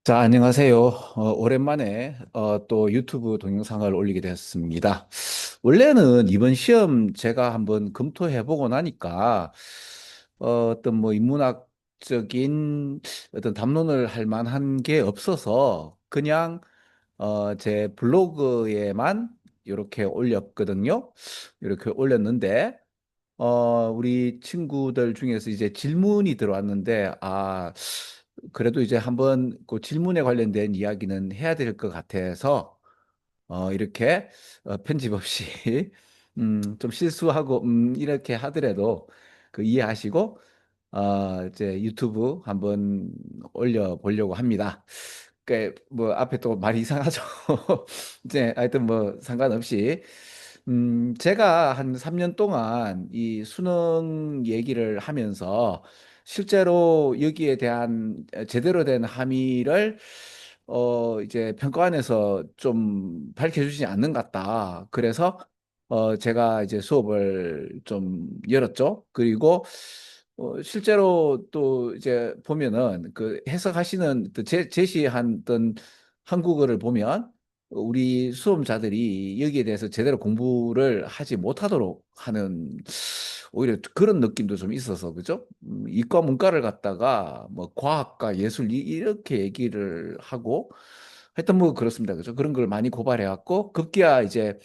자, 안녕하세요. 오랜만에 또 유튜브 동영상을 올리게 되었습니다. 원래는 이번 시험 제가 한번 검토해보고 나니까 어떤 뭐 인문학적인 어떤 담론을 할 만한 게 없어서 그냥 제 블로그에만 이렇게 올렸거든요. 이렇게 올렸는데 우리 친구들 중에서 이제 질문이 들어왔는데, 그래도 이제 한번 그 질문에 관련된 이야기는 해야 될 것 같아서, 이렇게 편집 없이, 좀 실수하고, 이렇게 하더라도 그 이해하시고, 이제 유튜브 한번 올려보려고 합니다. 뭐, 앞에 또 말이 이상하죠. 이제 하여튼 뭐 상관없이. 제가 한 3년 동안 이 수능 얘기를 하면서 실제로 여기에 대한 제대로 된 함의를 이제 평가원에서 좀 밝혀주지 않는 것 같다. 그래서 제가 이제 수업을 좀 열었죠. 그리고 실제로 또 이제 보면은 그 해석하시는 또 제시한 어떤 한국어를 보면 우리 수험자들이 여기에 대해서 제대로 공부를 하지 못하도록 하는 오히려 그런 느낌도 좀 있어서 그죠? 이과 문과를 갖다가 뭐 과학과 예술 이렇게 얘기를 하고 하여튼 뭐 그렇습니다. 그죠? 그런 걸 많이 고발해 왔고 급기야 이제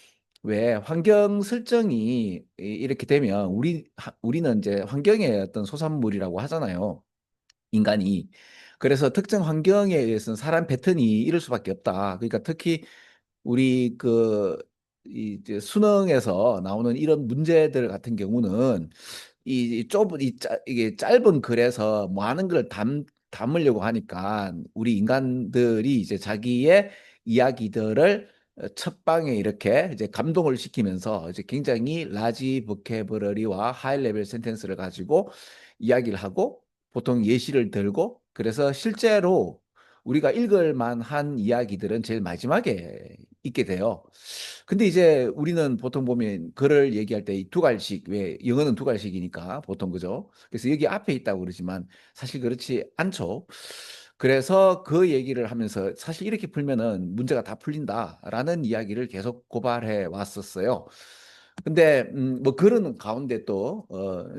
왜 환경 설정이 이렇게 되면 우리는 이제 환경의 어떤 소산물이라고 하잖아요. 인간이. 그래서 특정 환경에 의해서는 사람 패턴이 이럴 수밖에 없다. 그러니까 특히 우리 이제 수능에서 나오는 이런 문제들 같은 경우는 이 좁은 이게 짧은 글에서 많은 걸 담으려고 하니까 우리 인간들이 이제 자기의 이야기들을 첫 방에 이렇게 이제 감동을 시키면서 이제 굉장히 라지 보케버러리와 하이 레벨 센텐스를 가지고 이야기를 하고 보통 예시를 들고 그래서 실제로 우리가 읽을 만한 이야기들은 제일 마지막에 있게 돼요. 근데 이제 우리는 보통 보면 글을 얘기할 때 이 두 갈씩, 왜 영어는 두 갈씩이니까 보통 그죠? 그래서 여기 앞에 있다고 그러지만 사실 그렇지 않죠. 그래서 그 얘기를 하면서 사실 이렇게 풀면은 문제가 다 풀린다라는 이야기를 계속 고발해 왔었어요. 근데 뭐 그런 가운데 또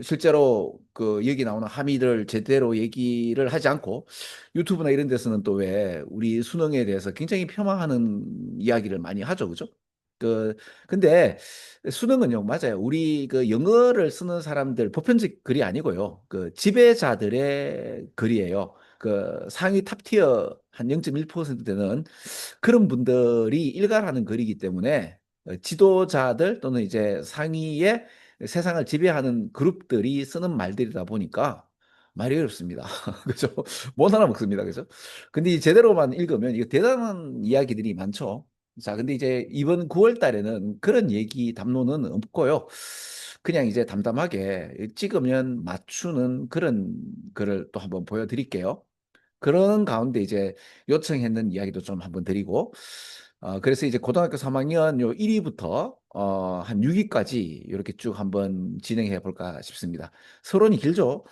실제로 그 여기 나오는 함의를 제대로 얘기를 하지 않고 유튜브나 이런 데서는 또 왜 우리 수능에 대해서 굉장히 폄하하는 이야기를 많이 하죠, 그죠? 그 근데 수능은요, 맞아요. 우리 그 영어를 쓰는 사람들 보편적 글이 아니고요. 그 지배자들의 글이에요. 그 상위 탑티어 한 0.1% 되는 그런 분들이 일갈하는 글이기 때문에 지도자들 또는 이제 상위의 세상을 지배하는 그룹들이 쓰는 말들이다 보니까 말이 어렵습니다. 그죠? 못 알아먹습니다. 그죠? 근데 이 제대로만 읽으면 이거 대단한 이야기들이 많죠. 자, 근데 이제 이번 9월 달에는 그런 얘기 담론은 없고요. 그냥 이제 담담하게 찍으면 맞추는 그런 글을 또 한번 보여드릴게요. 그런 가운데 이제 요청했는 이야기도 좀 한번 드리고, 그래서 이제 고등학교 3학년 요 1위부터 한 6위까지 이렇게 쭉 한번 진행해 볼까 싶습니다. 서론이 길죠?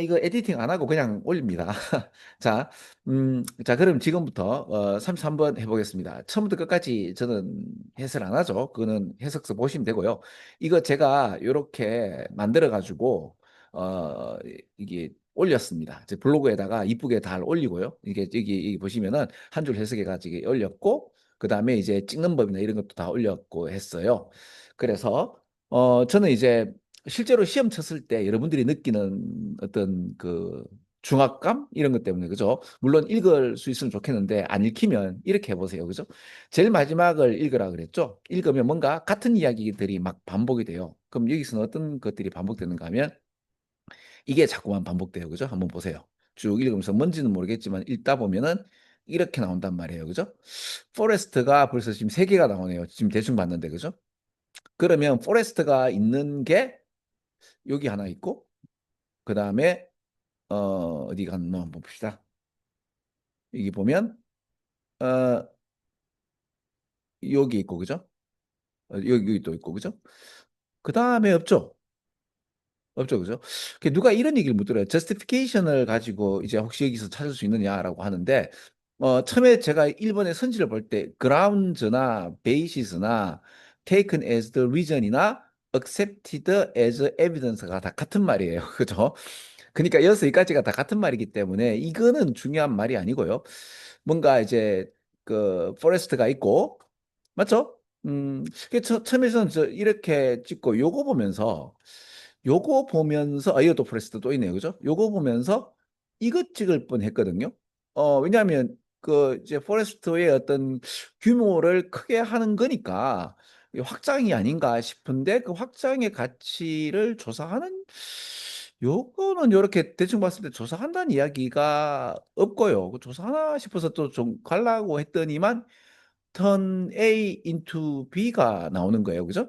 이거 에디팅 안 하고 그냥 올립니다. 자, 자, 그럼 지금부터 33번 해보겠습니다. 처음부터 끝까지 저는 해설 안 하죠. 그거는 해석서 보시면 되고요. 이거 제가 이렇게 만들어가지고, 어, 이게 올렸습니다. 제 블로그에다가 이쁘게 잘 올리고요. 이게 여기 보시면은 한 줄 해석해가지고 올렸고, 그 다음에 이제 찍는 법이나 이런 것도 다 올렸고 했어요. 그래서 저는 이제 실제로 시험 쳤을 때 여러분들이 느끼는 어떤 그 중압감 이런 것 때문에 그죠? 물론 읽을 수 있으면 좋겠는데 안 읽히면 이렇게 해보세요. 그죠? 제일 마지막을 읽으라 그랬죠? 읽으면 뭔가 같은 이야기들이 막 반복이 돼요. 그럼 여기서는 어떤 것들이 반복되는가 하면 이게 자꾸만 반복돼요. 그죠? 한번 보세요. 쭉 읽으면서 뭔지는 모르겠지만 읽다 보면은 이렇게 나온단 말이에요. 그죠? 포레스트가 벌써 지금 세 개가 나오네요. 지금 대충 봤는데. 그죠? 그러면 포레스트가 있는 게 여기 하나 있고 그다음에 어디 갔나 한번 봅시다. 여기 보면 어 여기 있고 그죠? 여기 또 있고 그죠? 그다음에 없죠. 없죠. 그죠? 누가 이런 얘기를 묻더라고요. 저스티피케이션을 가지고 이제 혹시 여기서 찾을 수 있느냐라고 하는데 처음에 제가 일본의 선지를 볼 때 grounds나 basis나 taken as the reason이나 accepted as evidence가 다 같은 말이에요. 그죠? 그러니까 여기서 여기까지가 다 같은 말이기 때문에 이거는 중요한 말이 아니고요. 뭔가 이제 그 포레스트가 있고 맞죠? 처음에 저는 이렇게 찍고 요거 보면서 이것도 포레스트 또 있네요. 그죠? 요거 보면서 이거 찍을 뻔 했거든요. 왜냐하면 그 이제 포레스트의 어떤 규모를 크게 하는 거니까 이게 확장이 아닌가 싶은데 그 확장의 가치를 조사하는 요거는 요렇게 대충 봤을 때 조사한다는 이야기가 없고요. 그 조사하나 싶어서 또 좀 가려고 했더니만 turn A into B가 나오는 거예요. 그죠?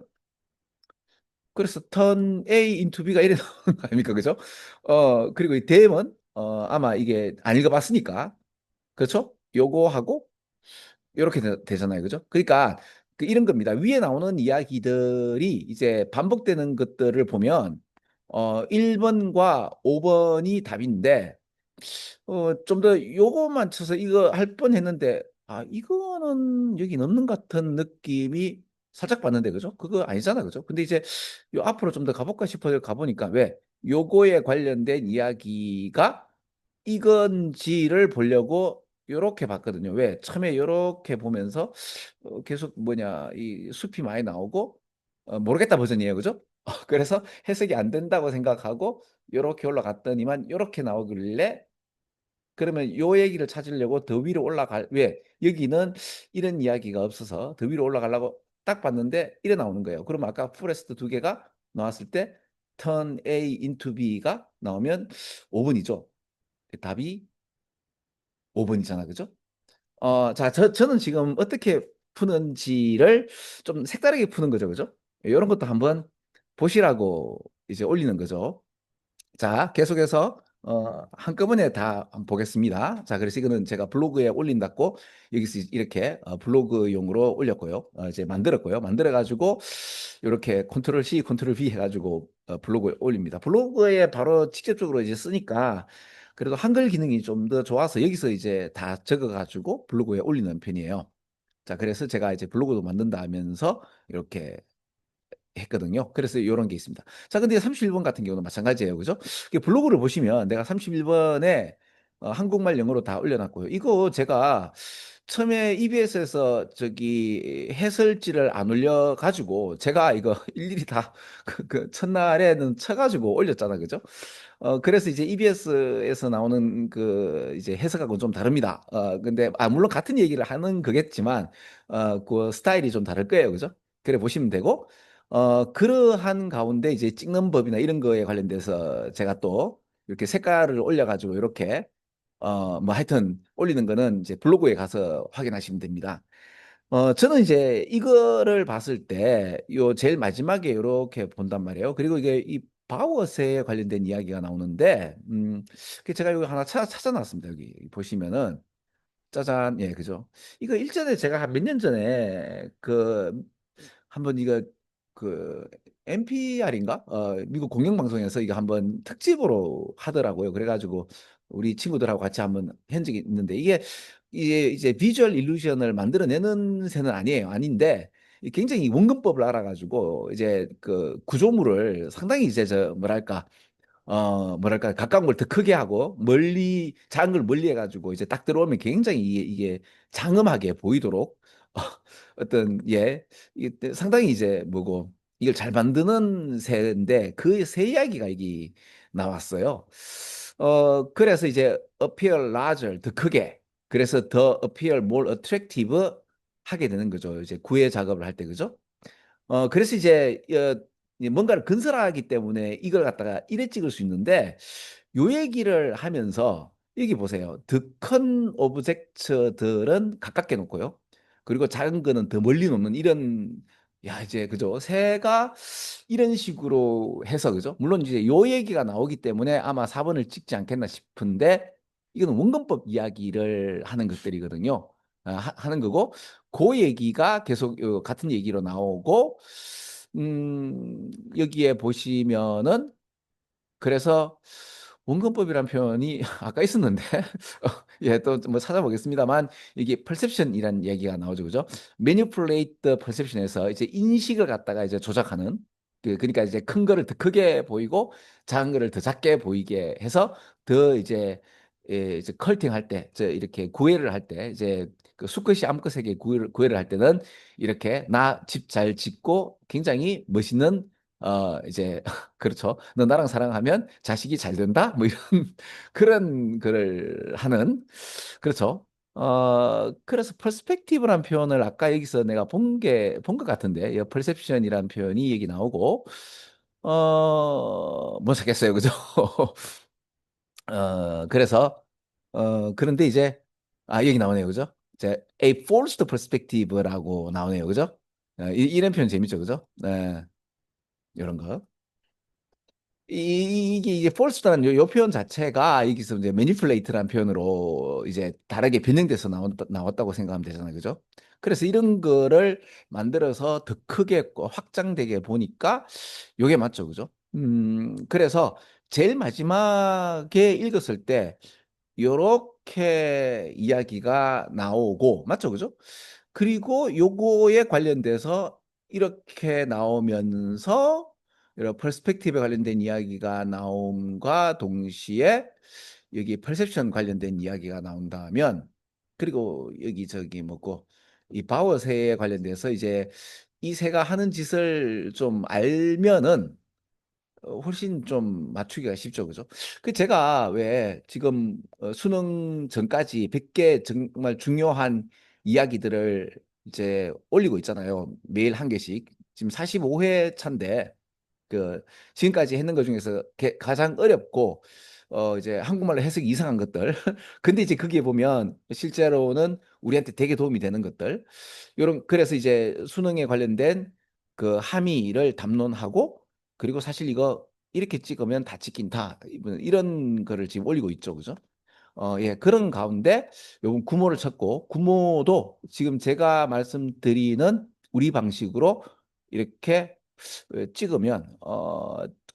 그래서 turn A into B가 이래 나오는 거 아닙니까? 그죠? 그리고 이 daem은 아마 이게 안 읽어봤으니까 그렇죠? 요거하고 이렇게 되잖아요. 그죠? 그러니까 그 이런 겁니다. 위에 나오는 이야기들이 이제 반복되는 것들을 보면 1번과 5번이 답인데 좀 더 요거만 쳐서 이거 할 뻔했는데 이거는 여기 넣는 것 같은 느낌이 살짝 받는데 그죠? 그거 아니잖아 그죠? 근데 이제 요 앞으로 좀 더 가볼까 싶어서 가보니까 왜 요거에 관련된 이야기가 이건지를 보려고 요렇게 봤거든요. 왜? 처음에 요렇게 보면서 계속 뭐냐 이 숲이 많이 나오고 모르겠다 버전이에요. 그죠? 그래서 해석이 안 된다고 생각하고 요렇게 올라갔더니만 요렇게 나오길래 그러면 요 얘기를 찾으려고 더 위로 올라갈 왜? 여기는 이런 이야기가 없어서 더 위로 올라가려고 딱 봤는데 이래 나오는 거예요. 그럼 아까 포레스트 두 개가 나왔을 때 turn A into B가 나오면 5번이죠. 답이 5번이잖아. 그죠? 자, 저는 지금 어떻게 푸는지를 좀 색다르게 푸는 거죠. 그죠? 이런 것도 한번 보시라고 이제 올리는 거죠. 자, 계속해서 한꺼번에 다 한번 보겠습니다. 자, 그래서 이거는 제가 블로그에 올린다고 여기서 이렇게 블로그용으로 올렸고요. 이제 만들었고요. 만들어가지고 이렇게 컨트롤 C, 컨트롤 V 해가지고 블로그에 올립니다. 블로그에 바로 직접적으로 이제 쓰니까 그래도 한글 기능이 좀 더 좋아서 여기서 이제 다 적어가지고 블로그에 올리는 편이에요. 자, 그래서 제가 이제 블로그도 만든다 하면서 이렇게 했거든요. 그래서 이런 게 있습니다. 자, 근데 31번 같은 경우는 마찬가지예요. 그죠? 블로그를 보시면 내가 31번에 한국말 영어로 다 올려놨고요. 이거 제가 처음에 EBS에서 저기 해설지를 안 올려가지고 제가 이거 일일이 다 그 첫날에는 쳐가지고 올렸잖아. 그죠? 그래서 이제 EBS에서 나오는 그 이제 해석하고는 좀 다릅니다. 근데 물론 같은 얘기를 하는 거겠지만 그 스타일이 좀 다를 거예요. 그죠? 그래 보시면 되고 그러한 가운데 이제 찍는 법이나 이런 거에 관련돼서 제가 또 이렇게 색깔을 올려가지고 이렇게 뭐 하여튼 올리는 거는 이제 블로그에 가서 확인하시면 됩니다. 저는 이제 이거를 봤을 때 요 제일 마지막에 이렇게 본단 말이에요. 그리고 이게 이 바우어스에 관련된 이야기가 나오는데 그 제가 여기 하나 찾아놨습니다. 여기 보시면은 짜잔, 예, 그죠? 이거 일전에 제가 한 몇 년 전에 그 한번 이거 그 NPR인가? 미국 공영방송에서 이거 한번 특집으로 하더라고요. 그래가지고 우리 친구들하고 같이 한번 한 적이 있는데 이게 이제 비주얼 일루션을 만들어내는 새는 아니에요. 아닌데 굉장히 원근법을 알아가지고 이제 그 구조물을 상당히 이제 저 뭐랄까 가까운 걸 더 크게 하고 멀리 작은 걸 멀리 해가지고 이제 딱 들어오면 굉장히 이게 장엄하게 보이도록 어떤 이게 상당히 이제 뭐고 이걸 잘 만드는 새인데 그 새 이야기가 이게 나왔어요. 그래서 이제 appear larger 더 크게 그래서 더 appear more attractive 하게 되는 거죠. 이제 구애 작업을 할 때 그죠? 그래서 이제 뭔가를 건설하기 때문에 이걸 갖다가 이래 찍을 수 있는데 요 얘기를 하면서 여기 보세요. 더 큰 오브젝트들은 가깝게 놓고요. 그리고 작은 거는 더 멀리 놓는 이런 이제 그죠? 새가 이런 식으로 해서 그죠? 물론 이제 요 얘기가 나오기 때문에 아마 4번을 찍지 않겠나 싶은데 이거는 원근법 이야기를 하는 것들이거든요. 하는 거고 그 얘기가 계속 같은 얘기로 나오고 여기에 보시면은 그래서 원근법이란 표현이 아까 있었는데 예, 또 뭐 찾아보겠습니다만 이게 perception이라는 얘기가 나오죠, 그죠? manipulate the perception에서 이제 인식을 갖다가 이제 조작하는 그러니까 이제 큰 거를 더 크게 보이고 작은 거를 더 작게 보이게 해서 더 이제 이제 컬팅 할 때, 저 이렇게 구애를 할 때 이제 그 수컷이 암컷에게 구애를 할 때는 이렇게 나 집 잘 짓고 굉장히 멋있는 이제 그렇죠. 너 나랑 사랑하면 자식이 잘 된다? 뭐 이런 그런 글을 하는 그렇죠. 그래서 퍼스펙티브란 표현을 아까 여기서 내가 본 것 같은데, 이 퍼셉션이란 표현이 얘기 나오고, 뭐 찾겠어요. 그죠? 그래서, 그런데 이제, 여기 나오네요. 그죠? 이제, a forced perspective라고 나오네요. 그죠? 이런 표현 재밌죠. 그죠? 네, 이런 거. 이게 이제 false라는 요 표현 자체가 여기서 이제 manipulate라는 표현으로 이제 다르게 변형돼서 나왔다고 생각하면 되잖아요. 그죠? 그래서 이런 거를 만들어서 더 크게 확장되게 보니까 요게 맞죠. 그죠? 그래서 제일 마지막에 읽었을 때 요렇게 이야기가 나오고 맞죠? 그죠? 그리고 요거에 관련돼서 이렇게 나오면서 이런 퍼스펙티브에 관련된 이야기가 나옴과 동시에 여기 퍼셉션 관련된 이야기가 나온다면 그리고 여기 저기 뭐고 이 바워 새에 관련돼서 이제 이 새가 하는 짓을 좀 알면은 훨씬 좀 맞추기가 쉽죠. 그죠? 그 제가 왜 지금 수능 전까지 100개 정말 중요한 이야기들을 이제 올리고 있잖아요. 매일 한 개씩. 지금 45회 차인데 그 지금까지 했는 것 중에서 가장 어렵고 이제 한국말로 해석이 이상한 것들. 근데 이제 거기에 보면 실제로는 우리한테 되게 도움이 되는 것들. 요런 그래서 이제 수능에 관련된 그 함의를 담론하고 그리고 사실 이거 이렇게 찍으면 다 찍힌다. 이런 거를 지금 올리고 있죠. 그죠? 예, 그런 가운데 요번 구모를 쳤고 구모도 지금 제가 말씀드리는 우리 방식으로 이렇게 찍으면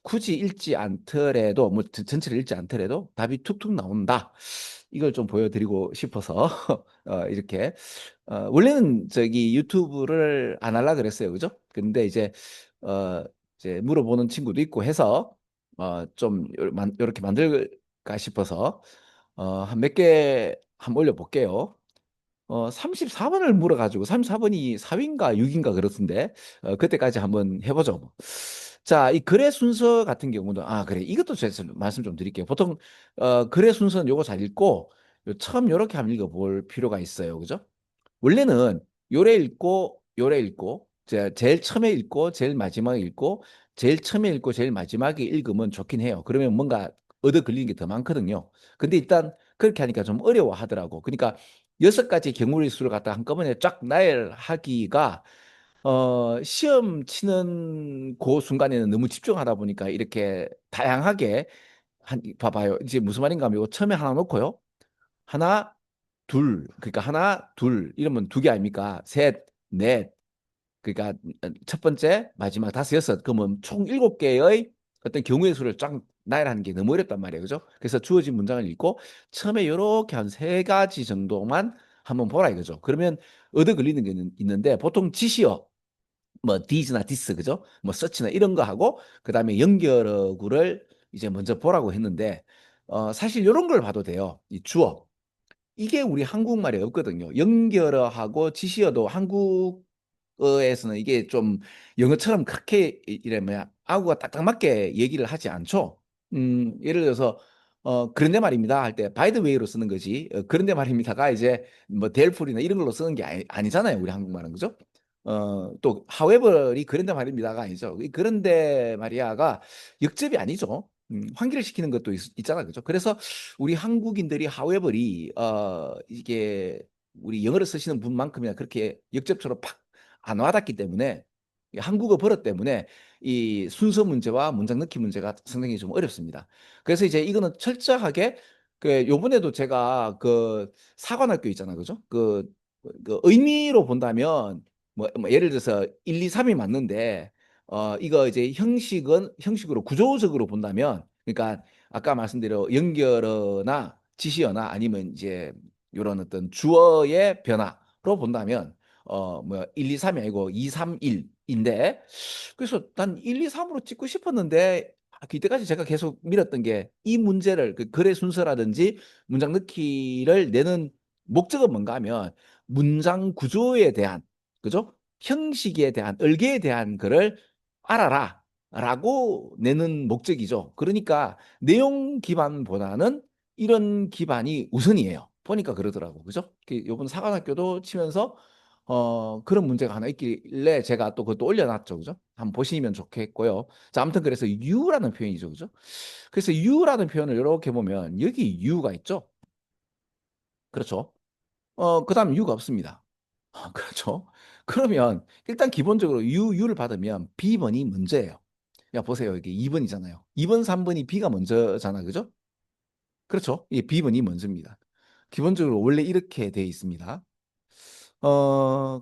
굳이 읽지 않더라도 뭐 전체를 읽지 않더라도 답이 툭툭 나온다. 이걸 좀 보여드리고 싶어서 이렇게 원래는 저기 유튜브를 안 하려 그랬어요, 그죠? 근데 어, 이제 물어보는 친구도 있고 해서 좀 이렇게 만들까 싶어서 한 몇 개 한번 올려볼게요. 34번을 물어가지고 34번이 4위인가 6인가 그렇던데 그때까지 한번 해보죠. 뭐. 자, 이 글의 순서 같은 경우는 그래 이것도 제가 말씀 좀 드릴게요. 보통 글의 순서는 요거 잘 읽고 처음 요렇게 한번 읽어볼 필요가 있어요. 그죠? 원래는 요래 읽고 제일 처음에 읽고 제일 마지막에 읽고 제일 처음에 읽고 제일 마지막에 읽으면 좋긴 해요. 그러면 뭔가 얻어 걸리는 게 더 많거든요. 근데 일단 그렇게 하니까 좀 어려워하더라고. 그러니까 6가지 경우의 수를 갖다 한꺼번에 쫙 나열하기가 시험 치는 그 순간에는 너무 집중하다 보니까 이렇게 다양하게 봐봐요. 이제 무슨 말인가 하면 이거 처음에 하나 놓고요. 하나, 둘. 그러니까 하나, 둘. 이러면 두 개 아닙니까? 셋, 넷. 그러니까 첫 번째, 마지막 다섯, 여섯. 그러면 총 7개의 어떤 경우의 수를 쫙 나열하는 게 너무 어렵단 말이에요. 그죠? 그래서 주어진 문장을 읽고 처음에 이렇게 한 3가지 정도만 한번 보라 이거죠. 그러면 얻어 걸리는 게 있는데 보통 지시어 뭐 디즈나 디스 그죠? 뭐 서치나 이런 거 하고 그다음에 연결어구를 이제 먼저 보라고 했는데 사실 이런 걸 봐도 돼요. 이 주어. 이게 우리 한국말에 없거든요. 연결어하고 지시어도 한국어에서는 이게 좀 영어처럼 그렇게 이래 뭐야 아구가 딱딱 맞게 얘기를 하지 않죠. 예를 들어서 그런데 말입니다 할 때 by the way로 쓰는 거지. 그런데 말입니다가 이제 뭐 therefore 이런 걸로 쓰는 게 아니잖아요. 우리 한국말은 그죠? 또 however이 그런데 말입니다가 아니죠. 이 그런데 말이야가 역접이 아니죠. 환기를 시키는 것도 있잖아, 그죠? 그래서 우리 한국인들이 however이 이게 우리 영어를 쓰시는 분만큼이나 그렇게 역접처럼 팍 안 와닿기 때문에 이 한국어 버릇 때문에 이 순서 문제와 문장 넣기 문제가 상당히 좀 어렵습니다. 그래서 이제 이거는 철저하게 그 요번에도 제가 그 사관학교 있잖아, 그죠? 그 의미로 본다면 뭐 예를 들어서 1, 2, 3이 맞는데 이거 이제 형식은 형식으로 구조적으로 본다면 그러니까 아까 말씀드린 연결어나 지시어나 아니면 이제 이런 어떤 주어의 변화로 본다면 뭐 1, 2, 3이 아니고 2, 3, 1인데 그래서 난 1, 2, 3으로 찍고 싶었는데 이때까지 제가 계속 밀었던 게 이 문제를 그 글의 순서라든지 문장 넣기를 내는 목적은 뭔가 하면 문장 구조에 대한 그죠? 형식에 대한 얼개에 대한 거를 알아라 라고 내는 목적이죠. 그러니까 내용 기반보다는 이런 기반이 우선이에요. 보니까 그러더라고. 그죠? 요번 사관학교도 치면서 그런 문제가 하나 있길래 제가 또 그것도 올려놨죠. 그죠? 한번 보시면 좋겠고요. 자, 아무튼 그래서 you라는 표현이죠. 그죠? 그래서 you라는 표현을 이렇게 보면 여기 you가 있죠. 그렇죠? 그다음 you가 없습니다. 그렇죠? 그러면 일단 기본적으로 you를 받으면 B번이 문제예요. 야, 보세요. 여기 2번이잖아요. 2번, 3번이 B가 먼저잖아. 그죠? 그렇죠? 이 B번이 먼저입니다. 기본적으로 원래 이렇게 돼 있습니다.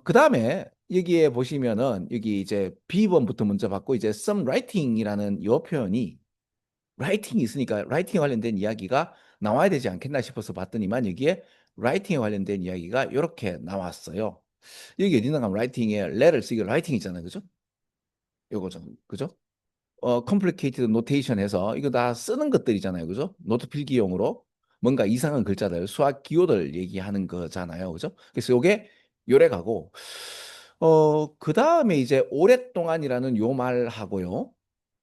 그 다음에 여기에 보시면은 여기 이제 B번부터 먼저 받고 이제 some writing이라는 요 표현이 writing이 있으니까 writing에 관련된 이야기가 나와야 되지 않겠나 싶어서 봤더니만 여기에 writing에 관련된 이야기가 이렇게 나왔어요. 여기 어디나 가면 writing에 letter 쓰기 writing 있잖아요. 그죠? 요거죠. 그죠? complicated notation 해서 이거 다 쓰는 것들이잖아요. 그죠? 노트 필기용으로 뭔가 이상한 글자들, 수학 기호들 얘기하는 거잖아요. 그죠? 그래서 요게 요래가고 그다음에 이제 오랫동안이라는 요 말하고요.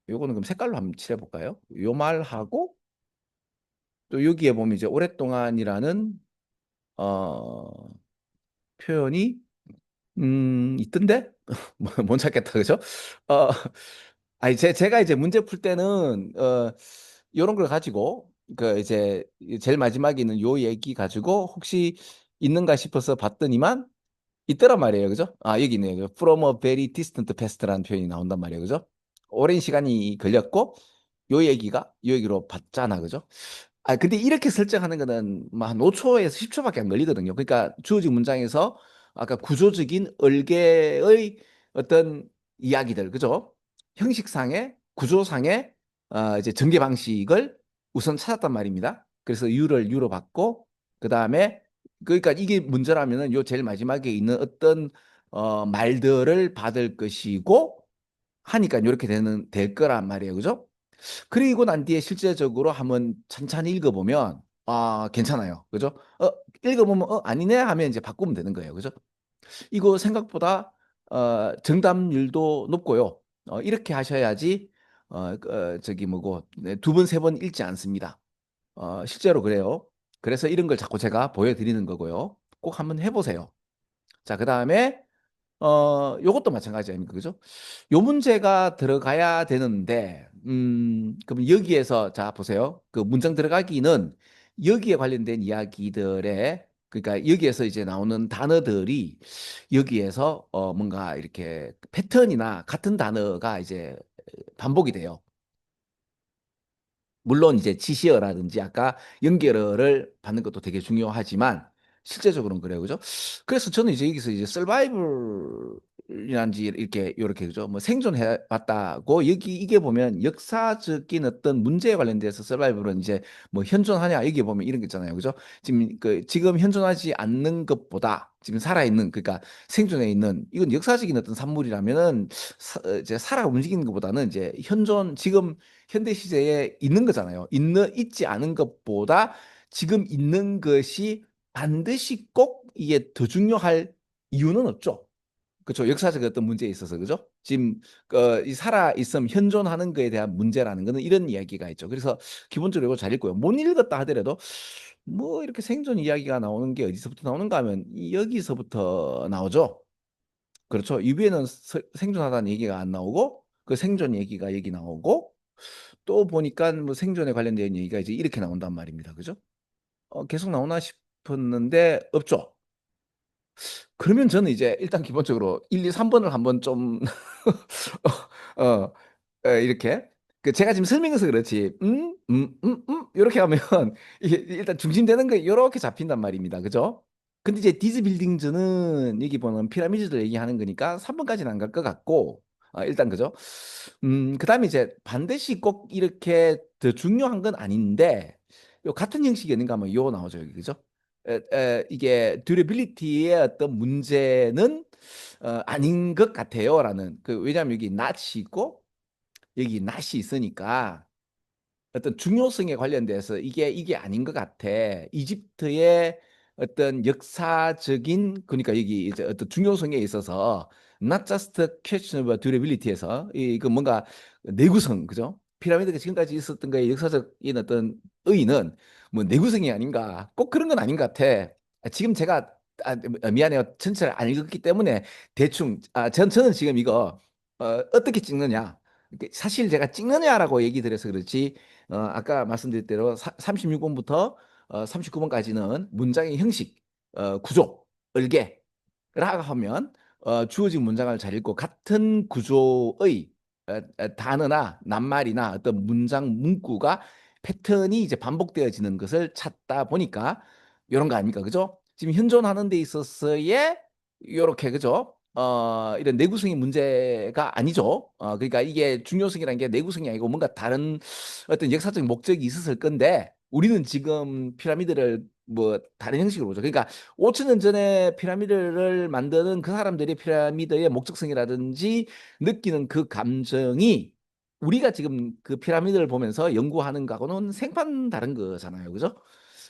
요거는 그럼 색깔로 한번 칠해 볼까요? 요 말하고 또 여기에 보면 이제 오랫동안이라는 어 표현이 있던데? 못 찾겠다, 그죠? 어, 아니, 제가 이제 문제 풀 때는, 요런 걸 가지고, 그, 이제, 제일 마지막에 있는 요 얘기 가지고, 혹시 있는가 싶어서 봤더니만, 있더란 말이에요, 그죠? 아, 여기 있네요. From a very distant past라는 표현이 나온단 말이에요, 그죠? 오랜 시간이 걸렸고, 요 얘기로 봤잖아, 그죠? 아, 근데 이렇게 설정하는 거는 뭐한 5초에서 10초밖에 안 걸리거든요. 그러니까 주어진 문장에서 아까 구조적인 얼개의 어떤 이야기들, 그죠? 형식상의, 구조상의 이제 전개 방식을 우선 찾았단 말입니다. 그래서 유를 유로 받고, 그 다음에, 그러니까 이게 문제라면은 요 제일 마지막에 있는 어떤 말들을 받을 것이고 하니까 이렇게 될 거란 말이에요. 그죠? 그리고 난 뒤에 실제적으로 한번 찬찬히 읽어보면 괜찮아요. 그죠? 읽어보면 아니네 하면 이제 바꾸면 되는 거예요. 그죠? 이거 생각보다 정답률도 높고요. 이렇게 하셔야지 저기 뭐고 네, 두 번, 세 번 읽지 않습니다. 실제로 그래요. 그래서 이런 걸 자꾸 제가 보여드리는 거고요. 꼭 한번 해보세요. 자, 그 다음에 요것도 마찬가지 아닙니까? 그죠? 요 문제가 들어가야 되는데, 그럼 여기에서, 자, 보세요. 그 문장 들어가기는 여기에 관련된 이야기들의, 그러니까 여기에서 이제 나오는 단어들이 여기에서 뭔가 이렇게 패턴이나 같은 단어가 이제 반복이 돼요. 물론 이제 지시어라든지 아까 연결어를 받는 것도 되게 중요하지만 실제적으로는 그래요. 그죠? 그래서 저는 이제 여기서 이제 서바이벌이란지 이렇게 그죠? 뭐 생존해 봤다고 여기 이게 보면 역사적인 어떤 문제에 관련돼서 서바이벌은 이제 뭐 현존하냐 여기 보면 이런 게 있잖아요. 그죠? 지금 현존하지 않는 것보다 지금 살아있는 그러니까 생존해 있는 이건 역사적인 어떤 산물이라면은 이제 살아 움직이는 것보다는 이제 지금 현대 시대에 있는 거잖아요. 있지 않은 것보다 지금 있는 것이 반드시 꼭 이게 더 중요할 이유는 없죠. 그렇죠. 역사적 어떤 문제에 있어서 그죠? 지금 이 살아 있음 현존하는 거에 대한 문제라는 거는 이런 이야기가 있죠. 그래서 기본적으로 이거 잘 읽고요. 못 읽었다 하더라도 뭐 이렇게 생존 이야기가 나오는 게 어디서부터 나오는가 하면 여기서부터 나오죠. 그렇죠. 유비에는 생존하다는 얘기가 안 나오고 그 생존 얘기가 여기 나오고 또 보니까 뭐 생존에 관련된 얘기가 이제 이렇게 나온단 말입니다. 그죠? 계속 나오나 싶었는데 없죠. 그러면 저는 이제 일단 기본적으로 1, 2, 3번을 한번 좀 어, 이렇게 제가 지금 설명해서 그렇지 이렇게 하면 이게 일단 중심되는 게 이렇게 잡힌단 말입니다. 그죠? 근데 이제 디즈 빌딩즈는 여기 보면 피라미드들 얘기하는 거니까 3번까지는 안 갈 것 같고 일단 그죠? 그다음에 이제 반드시 꼭 이렇게 더 중요한 건 아닌데 요 같은 형식이었는가 하면 요 나오죠, 여기. 그죠? 이게 듀레빌리티의 어떤 문제는 아닌 것 같아요라는 그 왜냐하면 여기 not이 있고 여기 not이 있으니까 어떤 중요성에 관련돼서 이게 아닌 것 같아. 이집트의 어떤 역사적인 그러니까 여기 이제 어떤 중요성에 있어서 not just a question of durability에서 그 뭔가 내구성 그죠? 피라미드가 지금까지 있었던 거에 역사적인 어떤 의의는 뭐 내구성이 아닌가 꼭 그런 건 아닌 것 같아. 지금 제가 미안해요. 전체를 안 읽었기 때문에 대충 저는 지금 이거 어떻게 찍느냐 사실 제가 찍느냐라고 얘기 드려서 그렇지 아까 말씀드린 대로 36번부터 39번까지는 문장의 형식, 구조, 얼개를 하면 주어진 문장을 잘 읽고 같은 구조의 단어나 낱말이나 어떤 문장 문구가 패턴이 이제 반복되어지는 것을 찾다 보니까 이런 거 아닙니까? 그죠? 지금 현존하는 데 있어서의 요렇게 그죠? 이런 내구성의 문제가 아니죠. 그러니까 이게 중요성이라는 게 내구성이 아니고 뭔가 다른 어떤 역사적 목적이 있었을 건데 우리는 지금 피라미드를 뭐 다른 형식으로 보죠. 그러니까 5천 년 전에 피라미드를 만드는 그 사람들이 피라미드의 목적성이라든지 느끼는 그 감정이 우리가 지금 그 피라미드를 보면서 연구하는 거하고는 생판 다른 거잖아요. 그죠?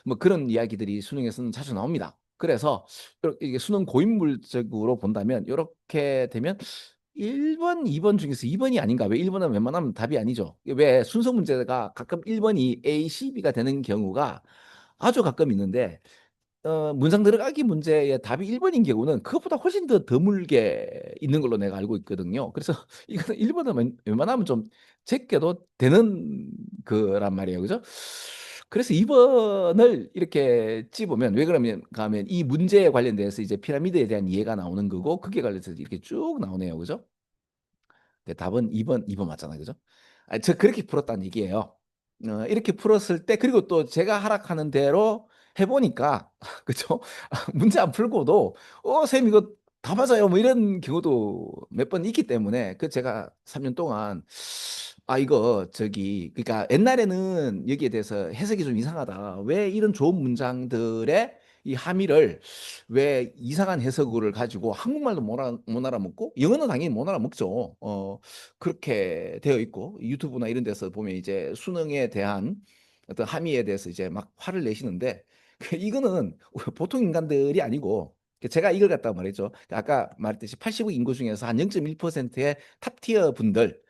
뭐 그런 이야기들이 수능에서는 자주 나옵니다. 그래서 이게 수능 고인물적으로 본다면 이렇게 되면 1번, 2번 중에서 2번이 아닌가? 왜 1번은 웬만하면 답이 아니죠. 왜 순서 문제가 가끔 1번이 A, C, B가 되는 경우가 아주 가끔 있는데 문장 들어가기 문제의 답이 1번인 경우는 그것보다 훨씬 더 드물게 있는 걸로 내가 알고 있거든요. 그래서 이거는 1번은 웬만하면 좀 제껴도 되는 거란 말이에요. 그죠? 그래서 2번을 이렇게 찝으면 왜 그러면 가면 이 문제에 관련돼서 이제 피라미드에 대한 이해가 나오는 거고 그게 관련해서 이렇게 쭉 나오네요. 그죠? 네, 답은 2번 맞잖아요. 그죠? 저 그렇게 풀었다는 얘기예요. 이렇게 풀었을 때 그리고 또 제가 하락하는 대로 해보니까 그죠? 문제 안 풀고도 쌤 이거 다 맞아요. 뭐 이런 경우도 몇 번 있기 때문에 그 제가 3년 동안 이거 저기 그러니까 옛날에는 여기에 대해서 해석이 좀 이상하다. 왜 이런 좋은 문장들의 이 함의를 왜 이상한 해석을 가지고 한국말도 못 알아먹고 영어는 당연히 못 알아먹죠. 그렇게 되어 있고 유튜브나 이런 데서 보면 이제 수능에 대한 어떤 함의에 대해서 이제 막 화를 내시는데 이거는 보통 인간들이 아니고 제가 이걸 갖다가 말했죠. 아까 말했듯이 80억 인구 중에서 한 0.1%의 탑티어 분들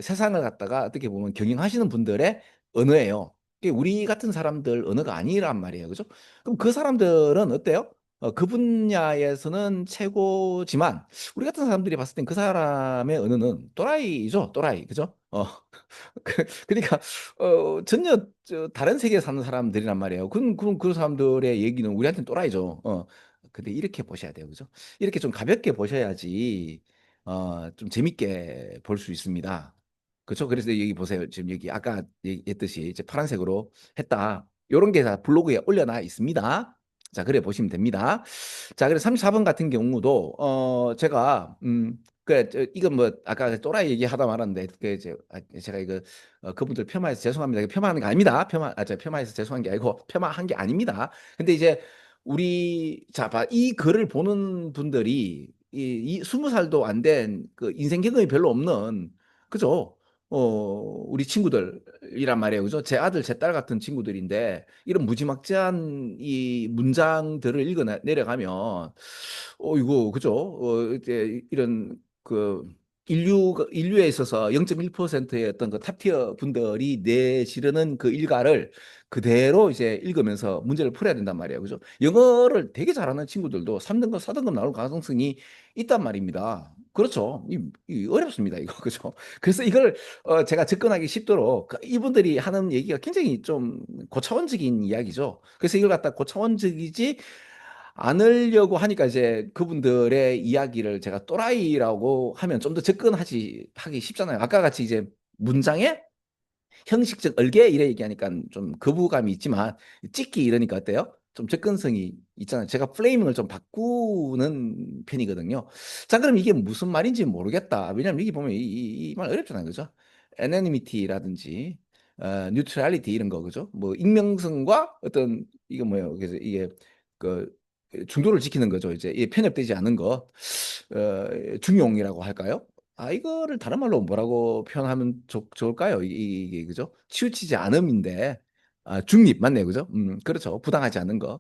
세상을 갖다가 어떻게 보면 경영하시는 분들의 언어예요. 우리 같은 사람들 언어가 아니란 말이에요. 그죠? 그럼 그 사람들은 어때요? 그 분야에서는 최고지만 우리 같은 사람들이 봤을 땐 그 사람의 언어는 또라이죠, 또라이. 그죠? 그러니까 전혀 다른 세계에 사는 사람들이란 말이에요. 그럼 그 사람들의 얘기는 우리한테는 또라이죠. 근데 이렇게 보셔야 돼요. 그죠? 이렇게 좀 가볍게 보셔야지 좀 재밌게 볼 수 있습니다. 그렇죠? 그래서 여기 보세요. 지금 여기 아까 얘기했듯이 이제 파란색으로 했다. 요런 게 다 블로그에 올려놔 있습니다. 자, 그래 보시면 됩니다. 자, 그래서 34번 같은 경우도 제가 그래 이건 뭐 아까 또라이 얘기하다 말았는데 그 이제 제가 이거 그분들 폄하해서 죄송합니다. 이거 겸하는 게 아닙니다. 제가 폄하해서 죄송한 게 아니고 폄하한 게 아닙니다. 근데 이제 우리 자, 이 글을 보는 분들이 이 20살도 안 된 그 인생 경험이 별로 없는 그죠? 우리 친구들이란 말이에요. 그죠? 제 아들, 제 딸 같은 친구들인데 이런 무지막지한 이 문장들을 읽어 내려가면 이거 그죠? 이제 이런 그 인류에 있어서 0.1%의 어떤 그 탑티어 분들이 내지르는 그 일가를 그대로 이제 읽으면서 문제를 풀어야 된단 말이에요. 그죠? 영어를 되게 잘하는 친구들도 3등급, 4등급 나올 가능성이 있단 말입니다. 그렇죠. 이 어렵습니다. 이거. 그죠? 그래서 이걸 제가 접근하기 쉽도록 이분들이 하는 얘기가 굉장히 좀 고차원적인 이야기죠. 그래서 이걸 갖다 고차원적이지 않으려고 하니까 이제 그분들의 이야기를 제가 또라이라고 하면 좀 더 하기 쉽잖아요. 아까 같이 이제 문장에 형식적 얼개 이래 얘기하니까 좀 거부감이 있지만 찍기 이러니까 어때요? 좀 접근성이 있잖아요. 제가 프레이밍을 좀 바꾸는 편이거든요. 자, 그럼 이게 무슨 말인지 모르겠다. 왜냐면 이게 보면 이 말 어렵잖아요. 그죠? anonymity라든지 neutrality 이런 거 그죠? 뭐 익명성과 어떤 이거 뭐예요? 그래서 이게 그 중도를 지키는 거죠. 이제 이게 편협되지 않은 것, 중용이라고 할까요? 아, 이거를 다른 말로 뭐라고 표현하면 좋을까요? 이게 그죠? 치우치지 않음인데, 아, 중립 맞네요, 그죠? 그렇죠. 부당하지 않은 거.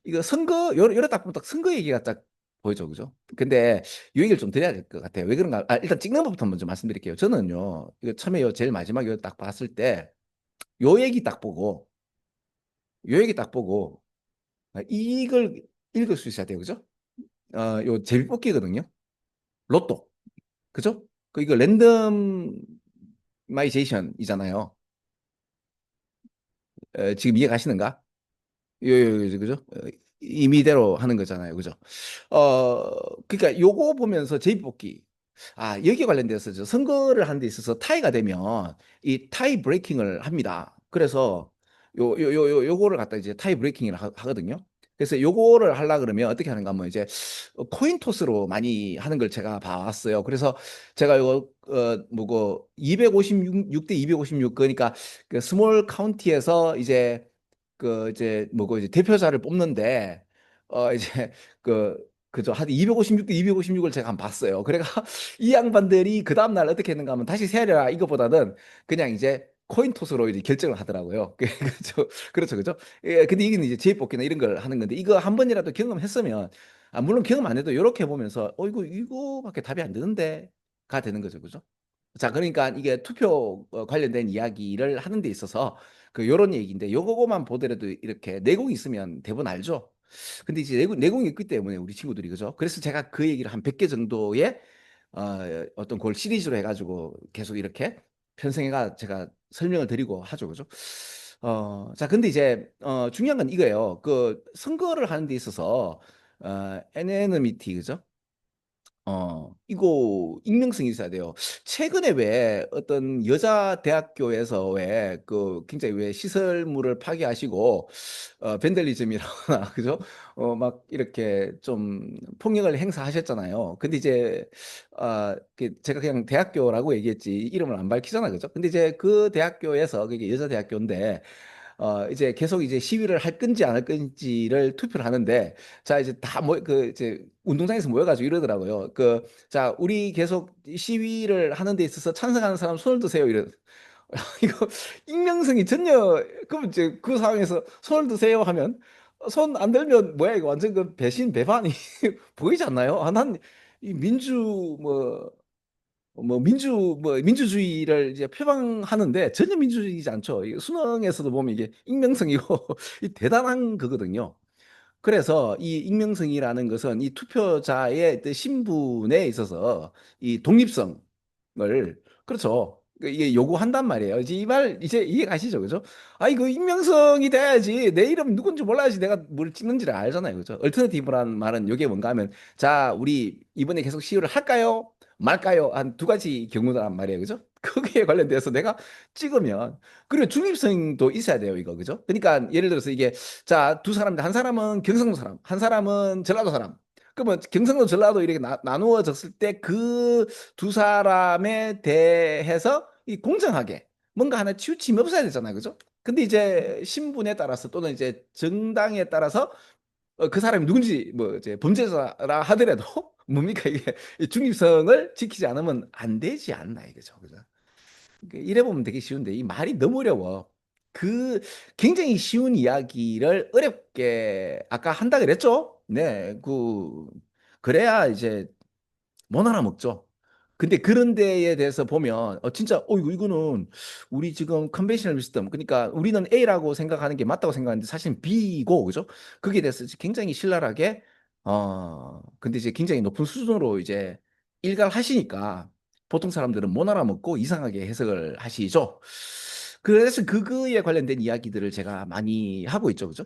이거 선거 여러 딱 보면 딱 선거 얘기가 딱 보이죠, 그죠? 근데 이 얘기를 좀 드려야 될 것 같아요. 왜 그런가? 아, 일단 찍는 법부터 먼저 말씀드릴게요. 저는요, 이거 처음에 제일 마지막에 딱 봤을 때, 요 얘기 딱 보고, 요 얘기 딱 보고, 이걸 읽을 수 있어야 돼요, 그죠? 요 제비뽑기거든요. 로또. 그죠? 이거 랜덤마이제이션이잖아요. 지금 이해 가시는가? 그죠? 임의대로 하는 거잖아요. 그죠? 그러니까 요거 보면서 제비뽑기. 아, 여기에 관련돼서 저 선거를 하는 데 있어서 타이가 되면 이 타이 브레이킹을 합니다. 그래서 요거를 갖다 이제 타이 브레이킹을 하거든요. 그래서 요거를 하려 그러면 어떻게 하는가 하면 이제 코인 토스로 많이 하는 걸 제가 봐왔어요. 그래서 제가 요거 뭐고 256대 256 그러니까 그 스몰 카운티에서 이제 이제 뭐고 이제 대표자를 뽑는데 이제 그죠 한 256대 256을 제가 한번 봤어요. 그래가 이 양반들이 그 다음 날 어떻게 했는가 하면 다시 세려라 이거보다는 그냥 이제 코인 토스로 이제 결정을 하더라고요. 그렇죠, 그렇죠, 그죠? 예, 근데 이게 이제 제입뽑기나 이런 걸 하는 건데 이거 한 번이라도 경험했으면 아, 물론 경험 안 해도 이렇게 보면서 이거밖에 답이 안 되는데가 되는 거죠, 그죠? 자, 그러니까 이게 투표 관련된 이야기를 하는 데 있어서 요런 얘기인데 요거만 보더라도 이렇게 내공이 있으면 대부분 알죠. 근데 이제 내공이 있기 때문에 우리 친구들이 그죠. 그래서 제가 그 얘기를 한 100개 정도의 어떤 그걸 시리즈로 해가지고 계속 이렇게 편성해가 제가 설명을 드리고 하죠, 그죠. 자, 근데 이제 중요한 건 이거예요. 그 선거를 하는 데 있어서 애너니미티 그죠. 이거 익명성이 있어야 돼요. 최근에 왜 어떤 여자 대학교에서 왜 굉장히 왜 시설물을 파괴하시고 벤들리즘이라거나 그죠? 막 이렇게 좀 폭력을 행사하셨잖아요. 근데 이제 제가 그냥 대학교라고 얘기했지 이름을 안 밝히잖아요. 그죠? 근데 이제 그 대학교에서 그게 여자 대학교인데 이제 계속 이제 시위를 할 건지 안 할 건지를 투표를 하는데 자 이제 다 이제 운동장에서 모여가지고 이러더라고요. 자 우리 계속 시위를 하는 데 있어서 찬성하는 사람 손을 드세요. 이거 익명성이 전혀 그럼 이제 그 상황에서 손을 드세요 하면 손 안 들면 뭐야 이거 완전 그 배신 배반이 보이지 않나요? 아, 난 이 민주주의를 이제 표방하는데 전혀 민주주의지 않죠. 수능에서도 보면 이게 익명성이고 이 대단한 거거든요. 그래서 이 익명성이라는 것은 이 투표자의 그 신분에 있어서 이 독립성을 그렇죠. 이게 요구한단 말이에요. 이제 이 말 이제 이해 가시죠, 그죠? 아 이거 익명성이 돼야지 내 이름 누군지 몰라야지 내가 뭘 찍는지를 알잖아요, 그죠? 얼터너티브라는 말은 이게 뭔가 하면 자 우리 이번에 계속 시위를 할까요? 말까요? 한 두 가지 경우란 말이에요, 그죠? 거기에 관련돼서 내가 찍으면 그리고 중립성도 있어야 돼요, 이거 그죠? 그러니까 예를 들어서 이게 자, 두 사람인데 한 사람은 경상도 사람, 한 사람은 전라도 사람. 그러면 경상도 전라도 이렇게 나누어졌을 때 그 두 사람에 대해서 이 공정하게 뭔가 하나 치우침이 없어야 되잖아요. 그죠? 근데 이제 신분에 따라서 또는 이제 정당에 따라서 그 사람이 누군지 뭐 이제 범죄자라 하더라도 뭡니까 이게 이 중립성을 지키지 않으면 안 되지 않나 이거죠. 그죠? 이래 보면 되게 쉬운데 이 말이 너무 어려워. 굉장히 쉬운 이야기를 어렵게 아까 한다 그랬죠? 네, 그래야 이제 못 알아먹죠. 근데 그런 데에 대해서 보면 진짜 이거는 우리 지금 컨벤셔널 위스덤 그러니까 우리는 A라고 생각하는 게 맞다고 생각하는데 사실은 B고 그죠? 거기에 대해서 굉장히 신랄하게 근데 이제 굉장히 높은 수준으로 이제 일갈하시니까 보통 사람들은 못 알아먹고 이상하게 해석을 하시죠. 그래서 그거에 관련된 이야기들을 제가 많이 하고 있죠. 그죠?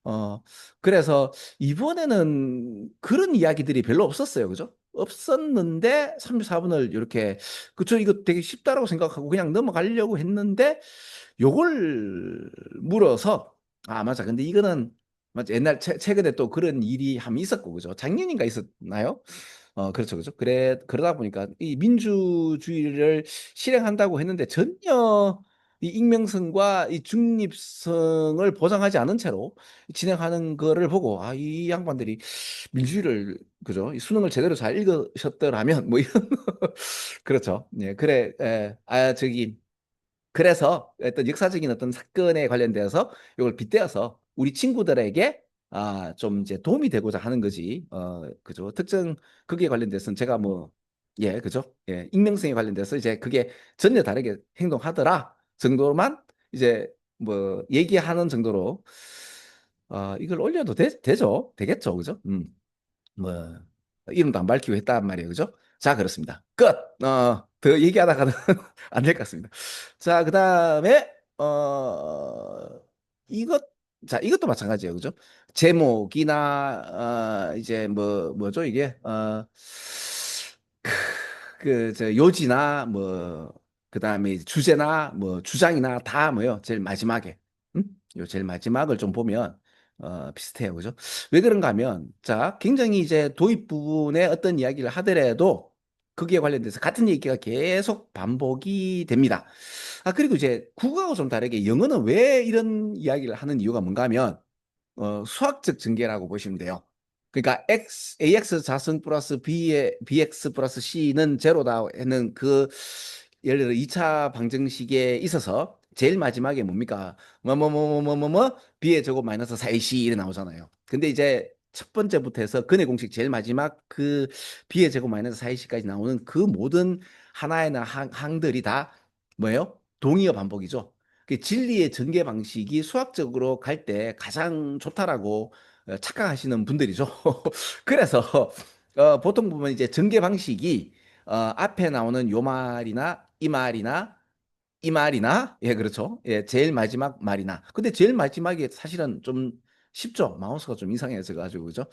어, 그래서 이번에는 그런 이야기들이 별로 없었어요. 그죠? 없었는데 34분을 이렇게 그쵸 이거 되게 쉽다라고 생각하고 그냥 넘어가려고 했는데 요걸 물어서 아 맞아 근데 이거는 맞죠. 최근에 또 그런 일이 한 번 있었고, 그죠? 작년인가 있었나요? 그렇죠, 그렇죠. 그러다 보니까 이 민주주의를 실행한다고 했는데 전혀 이 익명성과 이 중립성을 보장하지 않은 채로 진행하는 거를 보고, 아, 이 양반들이 민주주의를, 그죠? 이 수능을 제대로 잘 읽으셨더라면, 뭐 이런, 그렇죠. 예, 그래, 예, 그래서 어떤 역사적인 어떤 사건에 관련되어서 이걸 빗대어서 우리 친구들에게 좀 이제 도움이 되고자 하는 거지. 그죠. 특정 거기에 관련돼서는 제가 뭐, 예, 그죠. 예, 익명성에 관련돼서 이제 그게 전혀 다르게 행동하더라 정도만 이제 뭐 얘기하는 정도로 이걸 올려도 되죠. 되겠죠. 그죠. 뭐 이름도 안 밝히고 했단 말이에요. 그죠? 자, 그렇습니다. 끝. 더 얘기하다가는 안 될 것 같습니다. 자, 그다음에 이것 이것도 마찬가지예요. 그죠? 제목이나 이제 뭐죠 이게 저 요지나 뭐 그다음에 주제나 뭐 주장이나 다 뭐요. 제일 마지막에 음? 요 제일 마지막을 좀 보면 비슷해요. 그죠? 왜 그런가 하면, 자, 굉장히 이제 도입 부분에 어떤 이야기를 하더라도 거기에 관련돼서 같은 얘기가 계속 반복이 됩니다. 그리고 이제 국어하고 좀 다르게 영어는 왜 이런 이야기를 하는 이유가 뭔가 하면, 수학적 증계라고 보시면 돼요. 그러니까 AX 자승 플러스 BX 플러스 C는 제로다 했는 예를 들어 2차 방정식에 있어서 제일 마지막에 뭡니까? B의 제곱 마이너스 4AC 이래 나오잖아요. 근데 이제 첫 번째부터 해서 근의 공식 제일 마지막 그 B의 제곱 마이너스 4AC까지 나오는 그 모든 하나의 항들이 다 뭐예요? 동의어 반복이죠. 그 진리의 전개 방식이 수학적으로 갈 때 가장 좋다라고 착각하시는 분들이죠. 그래서 보통 보면 이제 전개 방식이 앞에 나오는 요 말이나 이 말이나 이 말이나 예 그렇죠. 예 제일 마지막 말이나 근데 제일 마지막에 사실은 좀 쉽죠. 마우스가 좀 이상해져 가지고 그죠.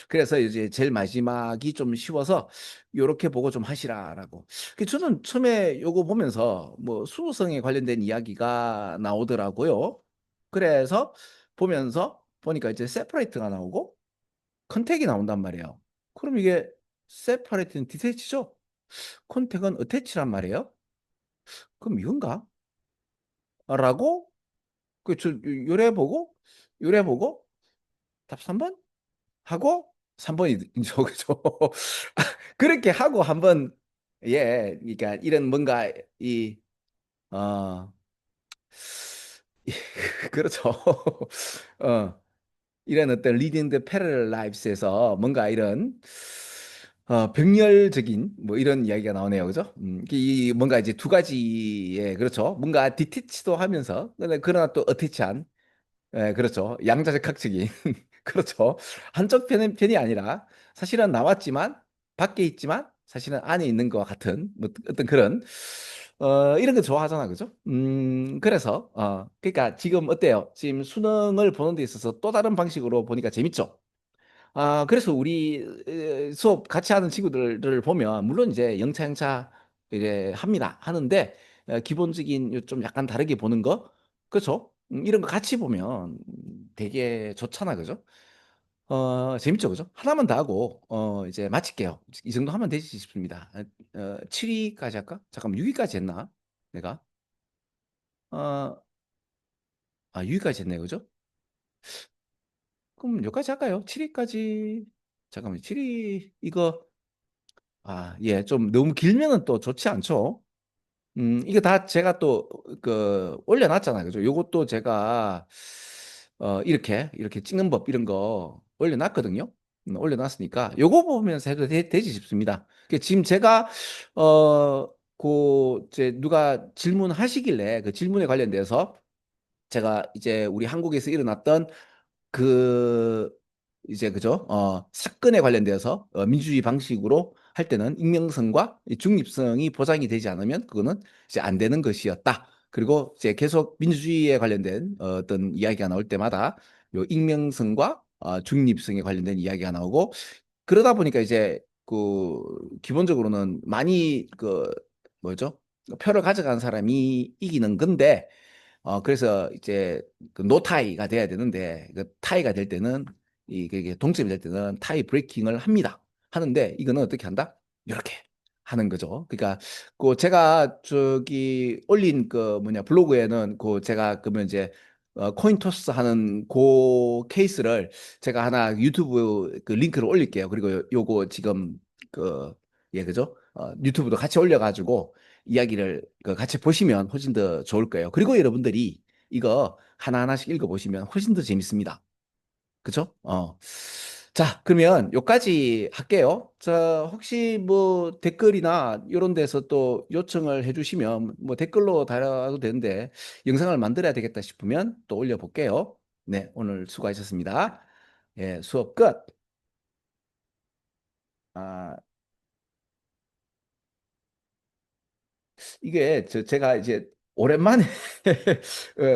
그래서 이제 제일 마지막이 좀 쉬워서 요렇게 보고 좀 하시라라고. 저는 처음에 요거 보면서 뭐 수호성에 관련된 이야기가 나오더라고요. 그래서 보면서 보니까 이제 세퍼레이트가 나오고 컨택이 나온단 말이에요. 그럼 이게 세퍼레이트는 디테치죠? 컨택은 어태치란 말이에요. 그럼 이건가? 라고 요래 보고 요래 보고 답 3번 하고 3번이 죠 그죠? 그렇게 하고 한번 예 그러니까 이런 뭔가 이 어 그렇죠. 어 이런 어떤 리딩 드 패러럴 라이프스에서 뭔가 이런 병렬적인 뭐 이런 이야기가 나오네요. 그죠? 이 뭔가 이제 두 가지의 그렇죠. 뭔가 디티치도 하면서 그러나 또 어티치한 예, 그렇죠. 양자적 학적인 그렇죠. 한쪽 편이 아니라 사실은 나왔지만 밖에 있지만 사실은 안에 있는 것 같은 뭐 어떤 그런 이런 거 좋아하잖아, 그죠? 그래서 그러니까 지금 어때요? 지금 수능을 보는 데 있어서 또 다른 방식으로 보니까 재밌죠? 그래서 우리 수업 같이 하는 친구들을 보면 물론 이제 영차 이제 합니다. 하는데 기본적인 좀 약간 다르게 보는 거 그렇죠? 이런 거 같이 보면 되게 좋잖아, 그죠? 재밌죠, 그죠? 하나만 더 하고 이제 마칠게요. 이 정도 하면 되지 싶습니다. 7위까지 할까? 잠깐만 6위까지 했나? 내가? 어, 6위까지 했네요, 그죠? 그럼 여기까지 할까요? 7위까지 잠깐만 7위 이거 예, 좀 너무 길면은 또 좋지 않죠? 이거 다 제가 또, 올려놨잖아요. 그죠? 요것도 제가, 이렇게 찍는 법, 이런 거 올려놨거든요. 올려놨으니까, 요거 보면서 해도 되지 싶습니다. 지금 제가, 이제 누가 질문하시길래 그 질문에 관련돼서 제가 이제 우리 한국에서 일어났던 그 이제 그죠? 사건에 관련되어서 민주주의 방식으로 할 때는 익명성과 이 중립성이 보장이 되지 않으면 그거는 이제 안 되는 것이었다. 그리고 이제 계속 민주주의에 관련된 어떤 이야기가 나올 때마다 요 익명성과 중립성에 관련된 이야기가 나오고 그러다 보니까 이제 기본적으로는 많이 뭐죠? 표를 가져간 사람이 이기는 건데 그래서 이제 그 노타이가 돼야 되는데 그 타이가 될 때는 이게 동점이 될 때는 타이 브레이킹을 합니다. 하는데 이거는 어떻게 한다? 이렇게 하는 거죠. 그러니까 그 제가 저기 올린 그 뭐냐 블로그에는 그 제가 그러면 이제 코인 토스 하는 그 케이스를 제가 하나 유튜브 그 링크를 올릴게요. 그리고 요거 지금 그 예, 그죠? 유튜브도 같이 올려가지고 이야기를 그 같이 보시면 훨씬 더 좋을 거예요. 그리고 여러분들이 이거 하나하나씩 읽어보시면 훨씬 더 재밌습니다. 그죠? 자, 그러면 요까지 할게요. 자, 혹시 뭐 댓글이나 이런 데서 또 요청을 해주시면 뭐 댓글로 달아도 되는데 영상을 만들어야 되겠다 싶으면 또 올려볼게요. 네, 오늘 수고하셨습니다. 예, 수업 끝. 아, 이게 제가 이제 오랜만에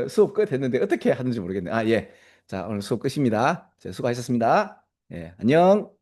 수업 끝 했는데 어떻게 하는지 모르겠네. 아, 예. 자, 오늘 수업 끝입니다. 자, 수고하셨습니다. 예, 안녕.